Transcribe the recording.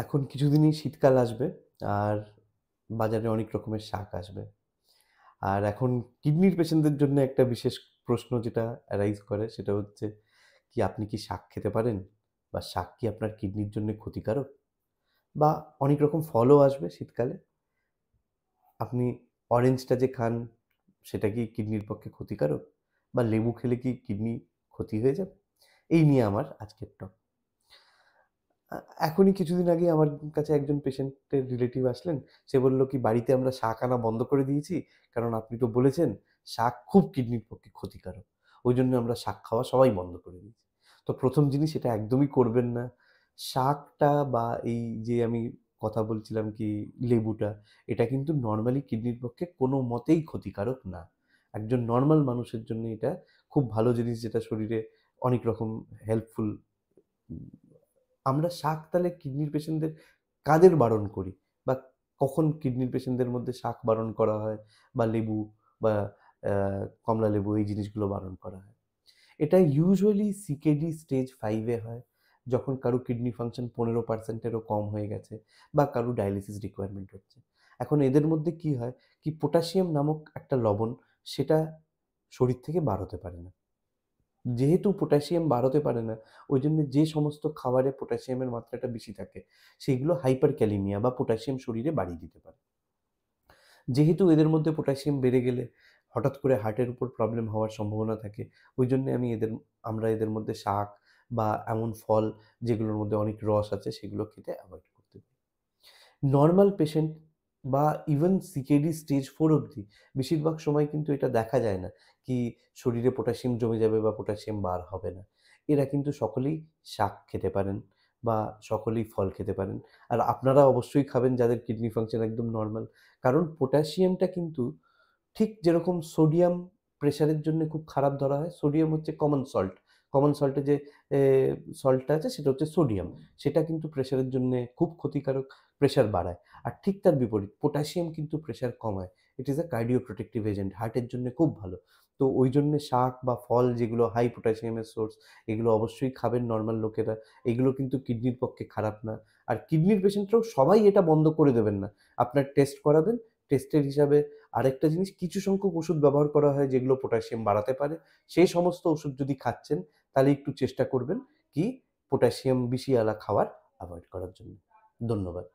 এখন কিছুদিনই শীতকাল আসবে আর বাজারে অনেক রকমের শাক আসবে। আর এখন কিডনির পেশেন্টদের জন্য একটা বিশেষ প্রশ্ন যেটা অ্যারাইজ করে সেটা হচ্ছে কি আপনি কি শাক খেতে পারেন? বা শাক কি আপনার কিডনির জন্য ক্ষতিকারক? বা অনেক রকম ফলও আসবে শীতকালে। আপনি অরেঞ্জটা যে খান সেটা কি কিডনির পক্ষে ক্ষতিকারক? বা লেবু খেলে কি কিডনি ক্ষতি হয়ে যাবে? এই নিয়ে আমার আজকের টক। আ এখনই কিছুদিন আগে আমার কাছে একজন পেশেন্টের রিলেটিভ আসলেন। সে বলল কি, "বাড়িতে আমরা শাক আনা বন্ধ করে দিয়েছি। কারণ আপনি তো বলেছেন শাক খুব কিডনির পক্ষে ক্ষতিকারক। ওইজন্য আমরা শাক খাওয়া সবাই বন্ধ করে দিয়েছি।" তো ১ম জিনিস এটা একদমই করবেন না। শাকটা বা এই যে আমি কথা বলছিলাম কি লেবুটা, এটা কিন্তু নরমালি কিডনির পক্ষে কোনো মতেই ক্ষতিকারক না। একজন নরমাল মানুষের জন্য এটা খুব ভালো জিনিস যেটা শরীরে অনেক রকম হেল্পফুল। উম আমরা শাক তাহলে কিডনির পেশেন্টদের কাদের বারণ করি? বা কখন কিডনির পেশেন্টদের মধ্যে শাক বারণ করা হয় বা লেবু বা আ কমলা লেবু এই জিনিসগুলো বারণ করা হয়? এটা ইউজুয়ালি সিকেডি স্টেজ 5 এ হয়। যখন কারো কিডনি ফাংশন 15% এরও কম হয়ে গেছে বা কারো ডায়ালিসিস রিকোয়ারমেন্ট হচ্ছে। এখন এদের মধ্যে কি হয়, কি পটাশিয়াম নামক একটা লবণ সেটা শরীর থেকে বার হতে পারে না। যেহেতু পটাশিয়াম বার হতে পারে না, ওইজন্য যে সমস্ত খাবারে পটাশিয়ামের মাত্রাটা বেশি থাকে, সেগুলো হাইপারক্যালেমিয়া বা পটাশিয়াম শরীরে বাড়িয়ে দিতে পারে। যেহেতু এদের মধ্যে পটাশিয়াম বেড়ে গেলে হঠাৎ করে হার্টের উপর প্রবলেম হওয়ার সম্ভাবনা থাকে, ওইজন্যে আমরা এদের মধ্যে শাক বা এমন ফল যেগুলোর মধ্যে অনেক রস আছে সেগুলো খেতে এভয়েড করতে পারি। নরমাল পেশেন্ট বা ইভেন সিকেডি স্টেজ 4 অবধি বেশিরভাগ সময় কিন্তু এটা দেখা যায় না কি শরীরে পটাশিয়াম জমে যাবে বা পটাশিয়াম বার হবে না। এরা কিন্তু সকলেই শাক খেতে পারেন বা সকলেই ফল খেতে পারেন। আর আপনারা অবশ্যই খাবেন যাদের কিডনি ফাংশন একদম নরমাল। কারণ পটাশিয়ামটা কিন্তু ঠিক যেরকম সোডিয়াম প্রেশারের জন্য খুব খারাপ ধরা হয়। সোডিয়াম হচ্ছে কমন সল্ট। কমন সল্টে যে এ সল্টটা আছে সেটা হচ্ছে সোডিয়াম। সেটা কিন্তু প্রেশারের জন্যে খুব ক্ষতিকারক, প্রেশার বাড়ায়। আর ঠিক তার বিপরীত পটাশিয়াম কিন্তু প্রেশার কমায়। ইট ইস আ কার্ডিও প্রোটেক্টিভ এজেন্ট, হার্টের জন্যে খুব ভালো। তো ওইজন্যে শাক বা ফল যেগুলো হাই পটাশিয়ামের সোর্স এগুলো অবশ্যই খাবেন নরমাল লোকেরা। এগুলো কিন্তু কিডনির পক্ষে খারাপ না। আর কিডনির পেশেন্টরাও সবাই এটা বন্ধ করে দেবেন না। আপনার টেস্ট করাবেন। টেস্টের হিসাবে আরেকটা জিনিস কিছু সংখ্যক ওষুধ ব্যবহার করা হয় যেগুলো পটাশিয়াম বাড়াতে পারে। সেই সমস্ত ওষুধ যদি খাচ্ছেন তাহলে একটু চেষ্টা করবেন কি পটাশিয়াম বেশিওয়ালা খাবার এভয়েড করার জন্য। ধন্যবাদ।